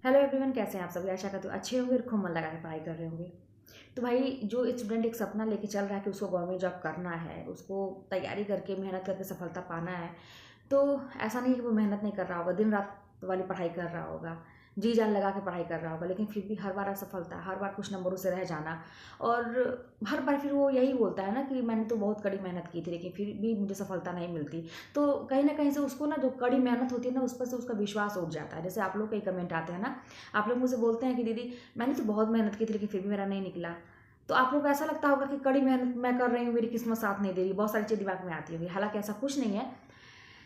Hello everyone, कैसे हैं आप सभी। आशा करते हो अच्छे होंगे और खूब मन लगा के पढ़ाई कर रहे होंगे। तो भाई, जो स्टूडेंट एक सपना लेके चल रहा है कि उसको गवर्नमेंट जॉब करना है, उसको तैयारी करके मेहनत करके सफलता पाना है, तो ऐसा नहीं है कि वो मेहनत नहीं कर रहा होगा, दिन रात वाली पढ़ाई कर रहा होगा, जी जान लगा के पढ़ाई कर रहा होगा, लेकिन फिर भी हर बार असफलता, हर बार कुछ नंबरों से रह जाना। और हर बार फिर वो यही बोलता है ना कि मैंने तो बहुत कड़ी मेहनत की थी लेकिन फिर भी मुझे सफलता नहीं मिलती। तो कहीं ना कहीं से उसको ना, जो कड़ी मेहनत होती है ना, उस पर से उसका विश्वास उठ जाता है। जैसे आप लोग कई कमेंट आते हैं ना, आप लोग मुझसे बोलते हैं कि दीदी मैंने तो बहुत मेहनत की थी लेकिन फिर भी मेरा नहीं निकला। तो आप लोग को ऐसा लगता होगा कि कड़ी मेहनत मैं कर रही हूँ, मेरी किस्मत साथ नहीं दे रही, बहुत सारी चीज़ दिमाग में आती होगी। हालांकि ऐसा कुछ नहीं है।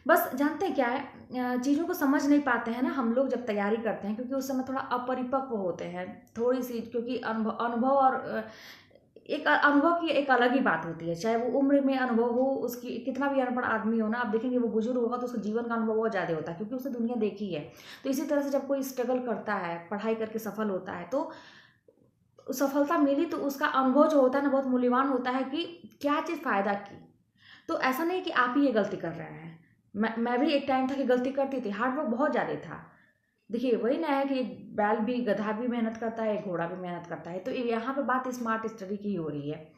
बस जानते हैं क्या है, चीज़ों को समझ नहीं पाते हैं ना हम लोग जब तैयारी करते हैं, क्योंकि उस समय थोड़ा अपरिपक्व होते हैं, थोड़ी सी, क्योंकि अनुभव अनुभव और एक अनुभव की एक अलग ही बात होती है। चाहे वो उम्र में अनुभव हो, उसकी कितना भी अनपढ़ आदमी हो ना, आप देखेंगे वो बुजुर्ग होगा तो उसका जीवन का अनुभव बहुत ज़्यादा होता है, क्योंकि उसने दुनिया देखी है। तो इसी तरह से जब कोई स्ट्रगल करता है, पढ़ाई करके सफल होता है, तो सफलता मिली तो उसका अनुभव जो होता है ना, बहुत मूल्यवान होता है कि क्या चीज़ फ़ायदा की। तो ऐसा नहीं कि आप ही ये गलती कर रहे हैं। मैं भी एक टाइम था कि गलती करती थी, हार्ड वर्क बहुत ज़्यादा था। देखिए, वही ना है कि एक बैल भी, गधा भी मेहनत करता है, एक घोड़ा भी मेहनत करता है। तो यहाँ पे बात स्मार्ट स्टडी की ही हो रही है।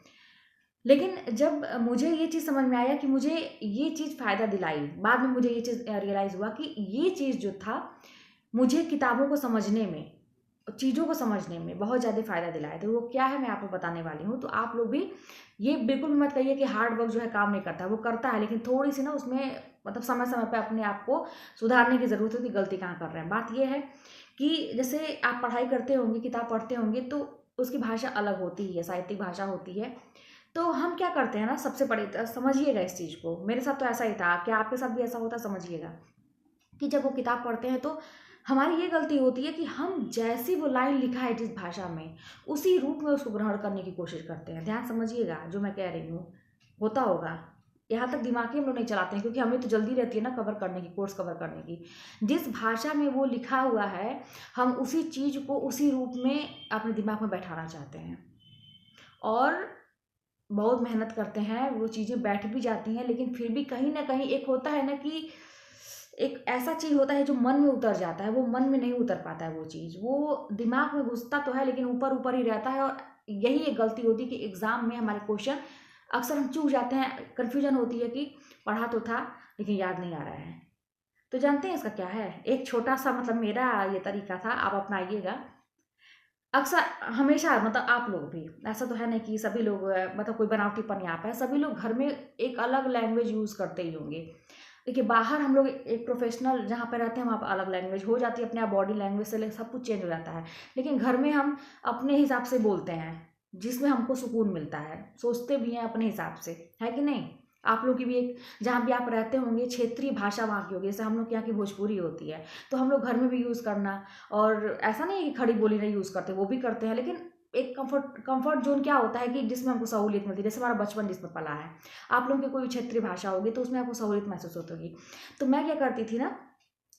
लेकिन जब मुझे ये चीज़ समझ में आया कि मुझे ये चीज़ फ़ायदा दिलाई, बाद में मुझे ये चीज़ रियलाइज़ हुआ कि ये चीज़ जो था, मुझे किताबों को समझने में, चीज़ों को समझने में बहुत ज़्यादा फ़ायदा दिलाया। तो वो क्या है, मैं आपको बताने वाली हूँ। तो आप लोग भी ये बिल्कुल भी मत कहिए कि हार्ड वर्क जो है काम नहीं करता, वो करता है, लेकिन थोड़ी-सी ना उसमें मतलब समय-समय पे अपने आप को सुधारने की ज़रूरत है कि गलती कहाँ कर रहे हैं। बात ये है कि जैसे आप पढ़ाई करते होंगे, किताब पढ़ते होंगे, तो उसकी भाषा अलग होती है, साहित्यिक भाषा होती है। तो हम क्या करते हैं ना, सबसे बड़ी समझिएगा इस चीज़ को, मेरे साथ तो ऐसा ही था, क्या आपके साथ भी ऐसा होता है? समझिएगा कि जब वो किताब पढ़ते हैं तो हमारी ये गलती होती है कि हम जैसी वो लाइन लिखा है जिस भाषा में, उसी रूप में उसको ग्रहण करने की कोशिश करते हैं। ध्यान समझिएगा जो मैं कह रही हूँ, होता होगा। यहाँ तक दिमाग ही हम लोग नहीं चलाते हैं, क्योंकि हमें तो जल्दी रहती है ना कवर करने की, कोर्स कवर करने की। जिस भाषा में वो लिखा हुआ है, हम उसी चीज़ को उसी रूप में अपने दिमाग में बैठाना चाहते हैं, और बहुत मेहनत करते हैं, वो चीज़ें बैठ भी जाती हैं, लेकिन फिर भी कहीं न कहीं एक होता है ना कि एक ऐसा चीज़ होता है जो मन में उतर जाता है, वो मन में नहीं उतर पाता है वो चीज़। वो दिमाग में घुसता तो है लेकिन ऊपर-ऊपर ही रहता है, और यही एक गलती होती है कि एग्ज़ाम में हमारे क्वेश्चन अक्सर हम चूक जाते हैं, कन्फ्यूज़न होती है कि पढ़ा तो था लेकिन याद नहीं आ रहा है। तो जानते हैं इसका क्या है? एक छोटा-सा मतलब मेरा ये तरीका था, आप अपनाइएगा। अक्सर हमेशा मतलब आप लोग भी, ऐसा तो है नहीं कि सभी लोग मतलब कोई बनावटीपन यहाँ पे है, सभी लोग घर में एक अलग लैंग्वेज यूज़ करते ही होंगे। देखिए, बाहर हम लोग एक प्रोफेशनल जहाँ पे रहते हैं वहाँ पे अलग लैंग्वेज हो जाती है, अपने आप बॉडी लैंग्वेज से लेकर सब कुछ चेंज हो जाता है। लेकिन घर में हम अपने हिसाब से बोलते हैं, जिसमें हमको सुकून मिलता है, सोचते भी हैं अपने हिसाब से, है कि नहीं? आप लोग की भी एक, जहाँ भी आप रहते होंगे, क्षेत्रीय भाषा वहाँ की होगी, जैसे हम लोग के यहाँ की भोजपुरी होती है, तो हम लोग घर में भी यूज़ करना। और ऐसा नहीं है कि खड़ी बोली नहीं यूज़ करते, वो भी करते हैं, लेकिन एक कंफर्ट ज़ोन क्या होता है कि जिसमें हमको सहूलियत मिलती है, जैसे हमारा बचपन जिसमें पला है। आप लोगों की कोई क्षेत्रीय भाषा होगी तो उसमें आपको सहूलियत महसूस होती होगी। तो मैं क्या करती थी ना,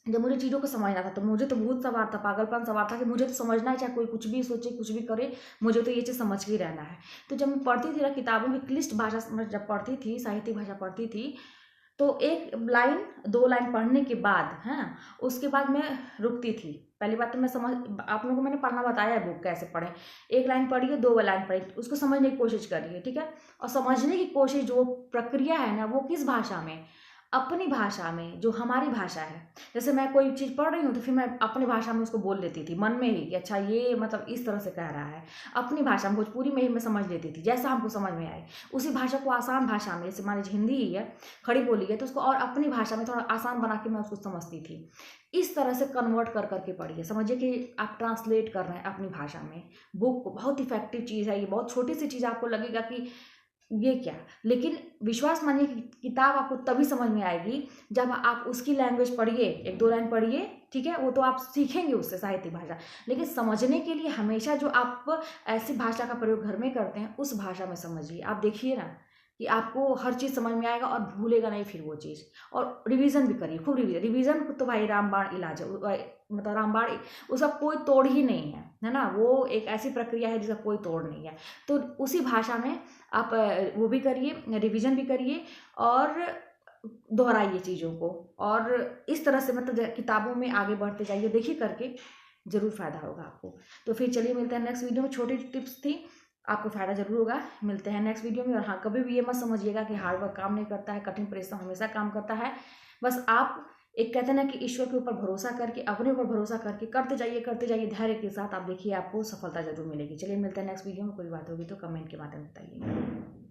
जब मुझे चीज़ों को समझना था तो मुझे तो भूत सवार था, पागलपन सवार था कि मुझे तो समझना है, चाहे कोई कुछ भी सोचे, कुछ भी करे, मुझे तो ये चीज़ समझ के ही रहना है। तो जब मैं पढ़ती थी ना किताबों की क्लिष्ट भाषा, मैं जब पढ़ती थी, साहित्यिक भाषा पढ़ती थी, तो 1 लाइन, 2 लाइन पढ़ने के बाद, हाँ, उसके बाद मैं रुकती थी। पहली बात तो मैं समझ, आप लोगों को मैंने पढ़ना बताया है बुक कैसे पढ़ें। 1 लाइन पढ़िए, 2 लाइन पढ़िए, उसको समझने की कोशिश करिए, ठीक है? और समझने की कोशिश जो प्रक्रिया है ना, वो किस भाषा में? अपनी भाषा में, जो हमारी भाषा है। जैसे मैं कोई चीज़ पढ़ रही हूँ तो फिर मैं अपनी भाषा में उसको बोल लेती थी मन में ही कि अच्छा ये मतलब इस तरह से कह रहा है। अपनी भाषा में, भोजपुरी में ही मैं समझ लेती थी, जैसा हमको समझ में आए। उसी भाषा को आसान भाषा में, जैसे मान लीजिए हिंदी ही है, खड़ी बोली है, तो उसको और अपनी भाषा में थोड़ा आसान बना के मैं उसको समझती थी। इस तरह से कन्वर्ट कर कर के पढ़िए, समझिए कि आप ट्रांसलेट कर रहे हैं अपनी भाषा में। बुक बहुत इफ़ेक्टिव चीज़ है ये, बहुत छोटी-सी चीज़ आपको लगेगा कि ये क्या? लेकिन विश्वास मानिए कि किताब आपको तभी समझ में आएगी जब आप उसकी लैंग्वेज पढ़िए, 1-2 लाइन पढ़िए, ठीक है? वो तो आप सीखेंगे उससे साहित्यिक भाषा। लेकिन समझने के लिए हमेशा जो आप ऐसी भाषा का प्रयोग घर में करते हैं, उस भाषा में समझिए। आप देखिए ना कि आपको हर चीज़ समझ में आएगा और भूलेगा नहीं फिर वो चीज़। और रिवीज़न भी करिए, खूब रिवीज़न, रिवीज़न तो भाई रामबाण इलाज है। मतलब रामबाण, उसका कोई तोड़ ही नहीं है ना? वो एक ऐसी प्रक्रिया है जिसका कोई तोड़ नहीं है। तो उसी भाषा में आप वो भी करिए, रिवीजन भी करिए, और दोहराइए चीज़ों को, और इस तरह से मतलब किताबों में आगे बढ़ते जाइए। देखिए करके ज़रूर फ़ायदा होगा आपको। तो फिर चलिए मिलते हैं नेक्स्ट वीडियो में। छोटी टिप्स थी, आपको फ़ायदा ज़रूर होगा। मिलते हैं नेक्स्ट वीडियो में। और हाँ, कभी भी ये मत समझिएगा कि हार्ड वर्क काम नहीं करता है, कठिन परिश्रम हमेशा काम करता है। बस आप एक कहते हैं ना कि ईश्वर के ऊपर भरोसा करके, अपने ऊपर भरोसा करके करते जाइए धैर्य के साथ। आप देखिए आपको सफलता ज़रूर मिलेगी। चलिए मिलते हैं नेक्स्ट वीडियो में। कोई बात होगी तो कमेंट के माध्यम में बताइए।